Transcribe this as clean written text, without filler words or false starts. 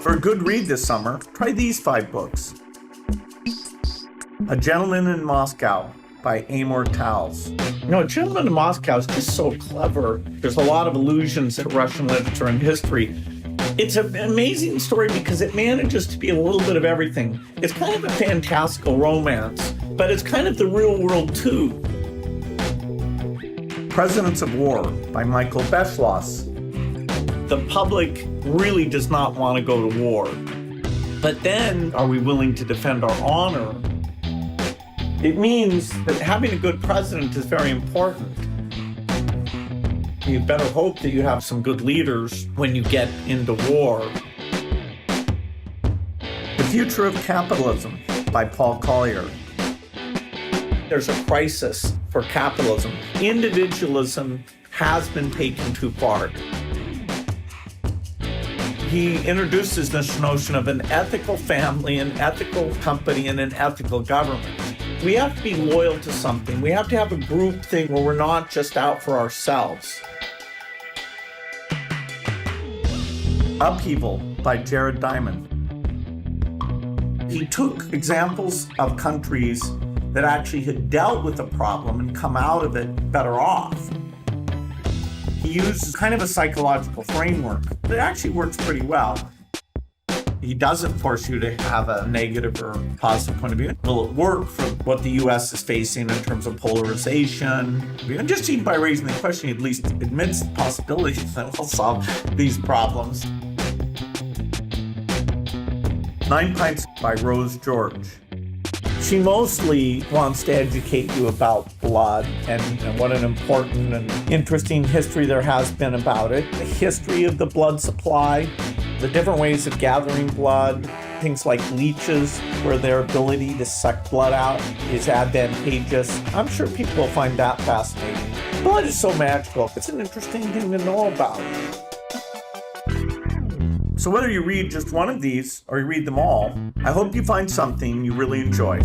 For a good read this summer, try these 5 books. A Gentleman in Moscow by Amor, Towles. A Gentleman in Moscow is just so clever. There's a lot of allusions to Russian literature and history. It's an amazing story because it manages to be a little bit of everything. It's kind of a fantastical romance, but it's kind of the real world too. Presidents of War by Michael Beschloss. The public really does not want to go to war. But then, are we willing to defend our honor? It means that having a good president is very important. You better hope that you have some good leaders when you get into war. The Future of Capitalism by Collier. There's a crisis for capitalism. Individualism has been taken too far. He introduces this notion of an ethical family, an ethical company, and an ethical government. We have to be loyal to something. We have to have a group thing where we're not just out for ourselves. Upheaval by Jared Diamond. He took examples of countries that actually had dealt with the problem and come out of it better off. He used kind of a psychological framework that actually works pretty well. He doesn't force you to have a negative or positive point of view. Will it work for what the U.S. is facing in terms of polarization? And just even by raising the question, he at least admits the possibility that we'll solve these problems. 9 Pints by Rose George. She mostly wants to educate you about blood and what an important and interesting history there has been about it. The history of the blood supply, the different ways of gathering blood, things like leeches, where their ability to suck blood out is advantageous. I'm sure people will find that fascinating. Blood is so magical. It's an interesting thing to know about. So whether you read just one of these or you read them all, I hope you find something you really enjoy.